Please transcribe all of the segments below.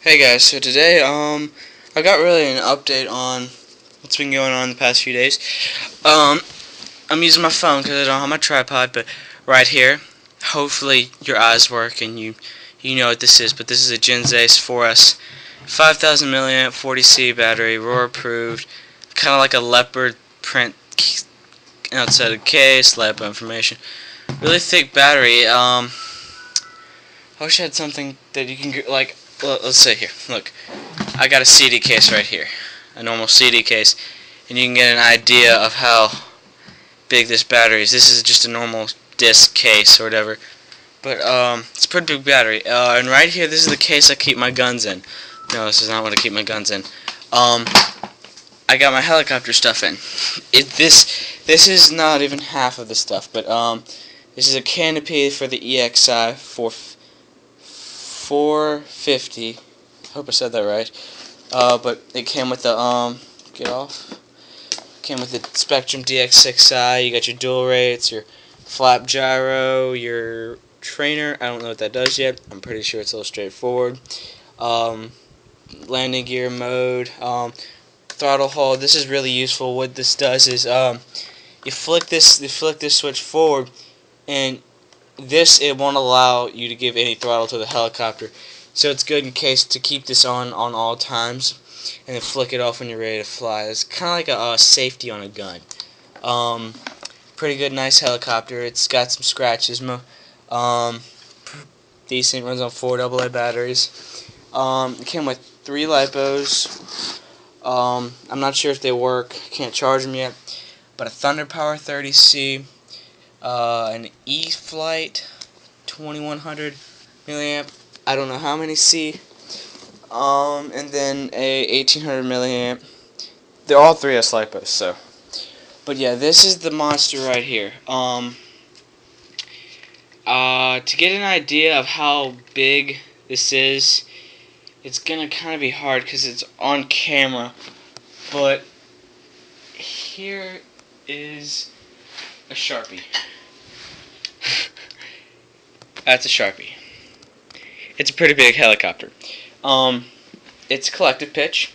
Hey guys, so today I got really an update on what's been going on the past few days. I'm using my phone because I don't have my tripod, but right here, hopefully your eyes work and you know what this is. But this is a Genzace 4S 5000 milliamp 40C battery, Roar approved, kind of like a leopard print outside the case, lipo information. Really thick battery. I wish I had something that you can get, like. Let's say here. Look, I got a CD case right here, a normal CD case, and you can get an idea of how big this battery is. This is just a normal disc case or whatever, but it's a pretty big battery. And right here, this is the case I keep my guns in. No, this is not what I keep my guns in. I got my helicopter stuff in. This is not even half of the stuff, but this is a canopy for the EXI 450. I hope I said that right. But it came with the get off. Came with the Spectrum DX6i. You got your dual rates, your flap gyro, your trainer. I don't know what that does yet. I'm pretty sure it's a little straightforward. Landing gear mode. Throttle hold. This is really useful. What this does is you flick this switch forward, and it won't allow you to give any throttle to the helicopter. So it's good in case to keep this on all times, and then flick it off when you're ready to fly. It's kind of like a safety on a gun. Pretty good, nice helicopter. It's got some scratches. Decent. Runs on 4 AA batteries. It came with 3 lipos. I'm not sure if they work. Can't charge them yet. But a Thunder Power 30C. An E-Flight 2100 milliamp. I don't know how many C. And then a 1800 milliamp. They're all 3S lipos, so. But yeah, this is the monster right here. To get an idea of how big this is, it's gonna kind of be hard because it's on camera. But here is a Sharpie. That's a Sharpie. It's a pretty big helicopter. It's collective pitch.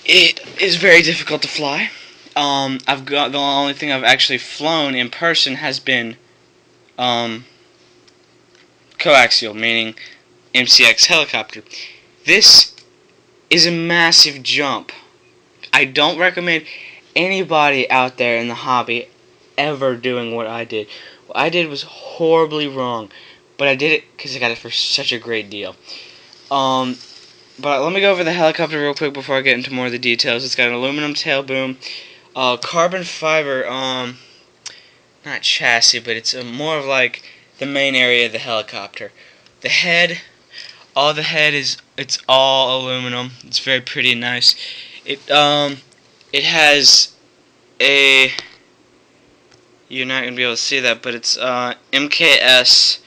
It is very difficult to fly. I've got the only thing I've actually flown in person has been coaxial, meaning MCX helicopter. This is a massive jump. I don't recommend anybody out there in the hobby ever doing what I did. What I did was horribly wrong, but I did it because I got it for such a great deal. But let me go over the helicopter real quick before I get into more of the details. It's got an aluminum tail boom, carbon fiber, not chassis, but it's more of like the main area of the helicopter. The head, it's all aluminum. It's very pretty and nice. It has a, you're not gonna be able to see that, but it's MKS.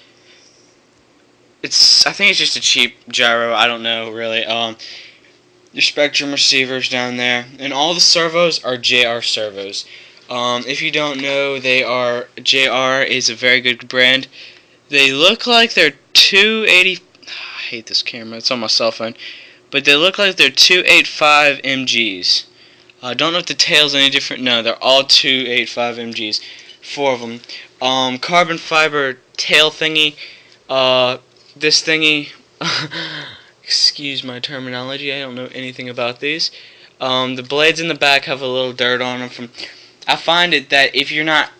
I think it's just a cheap gyro. I don't know really. Your Spectrum receivers down there, and all the servos are JR servos. If you don't know, JR is a very good brand. They look like they're 280. I hate this camera. It's on my cell phone, but they look like they're 285 MGs. I don't know if the tail's any different. No, they're all 285 MGs. 4 of them. Carbon fiber tail thingy. This thingy. Excuse my terminology. I don't know anything about these. The blades in the back have a little dirt on them. I find it that if you're not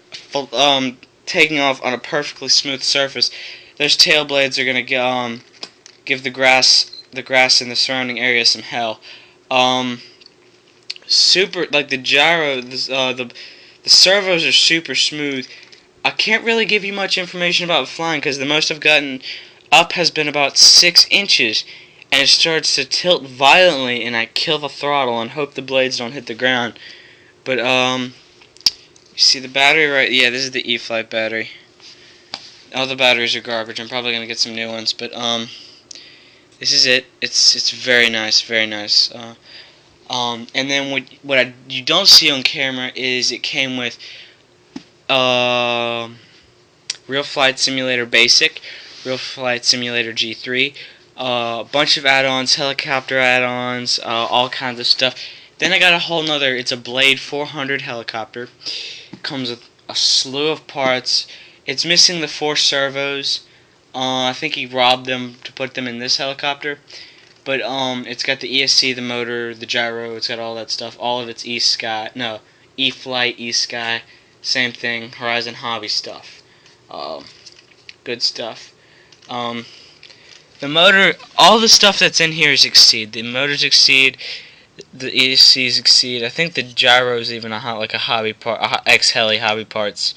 taking off on a perfectly smooth surface, those tail blades are gonna give the grass in the surrounding area some hell. Super, like the gyro, the servos are super smooth. I can't really give you much information about flying because the most I've gotten up has been about 6 inches, and it starts to tilt violently, and I kill the throttle and hope the blades don't hit the ground. But you see the battery right? Yeah, this is the E-Flight battery. All the batteries are garbage. I'm probably gonna get some new ones, but this is it. It's very nice, very nice. And then you don't see on camera is it came with Real Flight Simulator Basic, Real Flight Simulator G3, a bunch of add-ons, helicopter add-ons, all kinds of stuff. Then I got a whole nother, it's a Blade 400 helicopter. It comes with a slew of parts. It's missing the 4 servos. I think he robbed them to put them in this helicopter. But it's got the ESC, the motor, the gyro, it's got all that stuff. All of its E-Flight, E-Sky, same thing, Horizon Hobby stuff. Good stuff. The motor, all the stuff that's in here is Exceed. The motors Exceed, the ESCs Exceed. I think the gyro's even like a hobby part, ex-heli hobby parts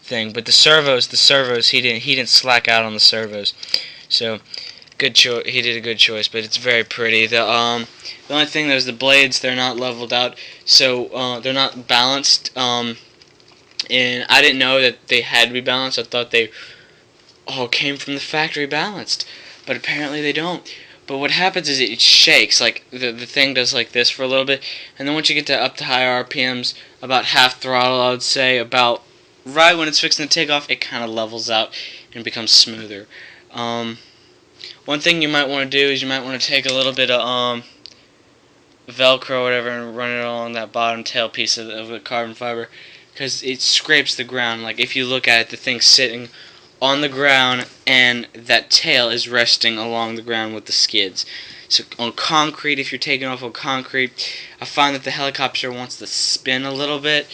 thing. But the servos, he didn't slack out on the servos. So good choice. He did a good choice, but it's very pretty. The only thing is the blades, they're not leveled out, so they're not balanced. And I didn't know that they had to be balanced. I thought they all came from the factory balanced, but apparently they don't. But what happens is it shakes, like the thing does like this for a little bit, and then once you get to up to higher RPMs, about half throttle, I would say, about right when it's fixing to take off, it kind of levels out and becomes smoother. One thing you might want to do is you might want to take a little bit of Velcro or whatever and run it along that bottom tail piece of the carbon fiber, because it scrapes the ground. Like if you look at it, the thing's sitting on the ground and that tail is resting along the ground with the skids. So on concrete, if you're taking off on concrete, I find that the helicopter wants to spin a little bit.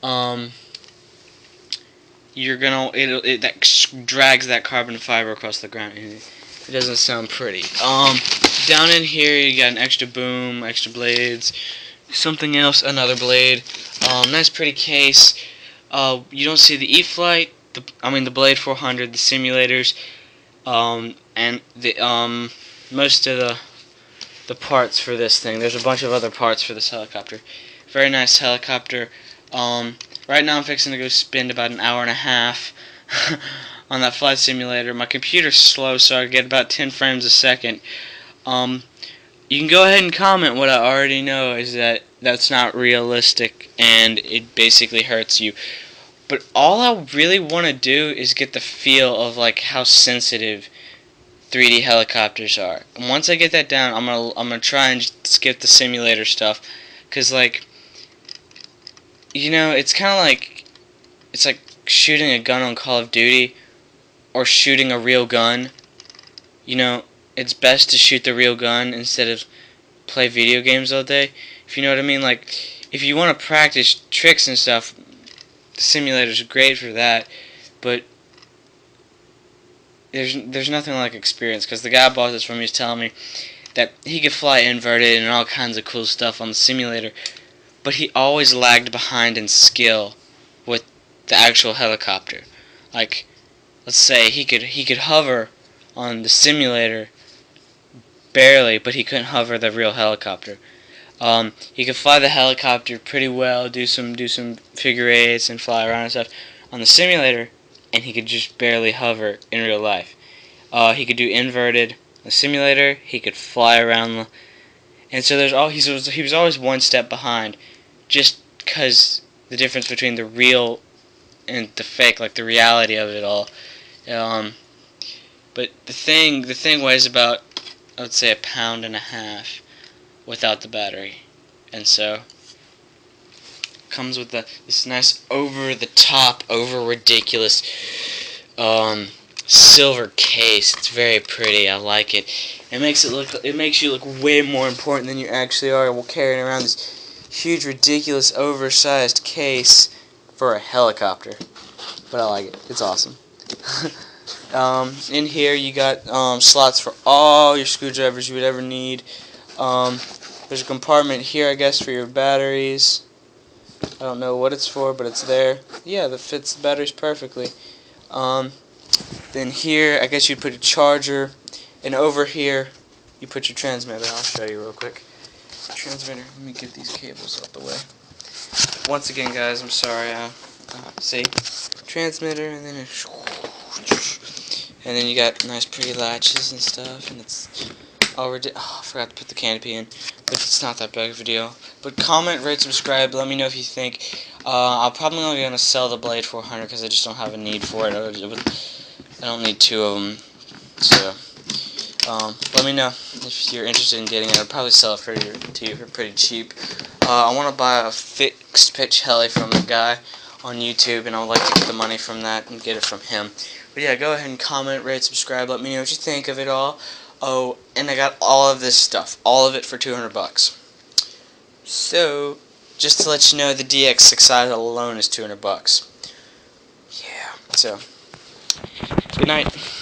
That drags that carbon fiber across the ground. It doesn't sound pretty. Down in here you got an extra boom, extra blades, something else, another blade. Nice pretty case. You don't see the E-Flight, the Blade 400, the simulators, and the most of the parts for this thing. There's a bunch of other parts for this helicopter. Very nice helicopter. Right now I'm fixing to go spend about an hour and a half on that flight simulator. My computer's slow, so I get about 10 frames a second. You can go ahead and comment. What I already know is that that's not realistic and it basically hurts you. But all I really want to do is get the feel of like how sensitive 3D helicopters are. And once I get that down, I'm gonna try and skip the simulator stuff, cause like, you know, it's kind of like shooting a gun on Call of Duty or shooting a real gun. You know, it's best to shoot the real gun instead of play video games all day. If you know what I mean, like if you want to practice tricks and stuff, the simulator's great for that, but there's nothing like experience, because the guy who bought this from me was telling me that he could fly inverted and all kinds of cool stuff on the simulator, but he always lagged behind in skill with the actual helicopter. Like, let's say he could hover on the simulator barely, but he couldn't hover the real helicopter. He could fly the helicopter pretty well, do some figure eights and fly around and stuff on the simulator, and he could just barely hover in real life. He could do inverted on the simulator. He could fly around, and so he was always one step behind, just because the difference between the real and the fake, like the reality of it all. But the thing weighs about, I would say, 1.5 pounds without the battery, and so comes with this nice over-the-top, over-ridiculous silver case. It's very pretty. I like it. It makes you look way more important than you actually are. While carrying around this huge, ridiculous, oversized case for a helicopter. But I like it. It's awesome. In here you got slots for all your screwdrivers you would ever need. There's a compartment here, I guess, for your batteries. I don't know what it's for, but it's there. Yeah, that fits the batteries perfectly. Then here, I guess you'd put a charger, and over here, you put your transmitter. I'll show you real quick. Transmitter. Let me get these cables out the way. Once again, guys, I'm sorry. See, transmitter, and then you got nice, pretty latches and stuff, and it's already. Oh, I forgot to put the canopy in, but it's not that big of a deal. But comment, rate, subscribe. Let me know if you think. I'm probably only gonna sell the Blade 400 because I just don't have a need for it. I don't need 2 of them. So, Let me know if you're interested in getting it. I'd probably sell it to you for pretty cheap. I want to buy a fixed pitch heli from a guy on YouTube, and I would like to get the money from that and get it from him. But yeah, go ahead and comment, rate, subscribe. Let me know what you think of it all. Oh, and I got all of this stuff, all of it for $200. So, just to let you know, the DX6i alone is $200. Yeah. So, good night.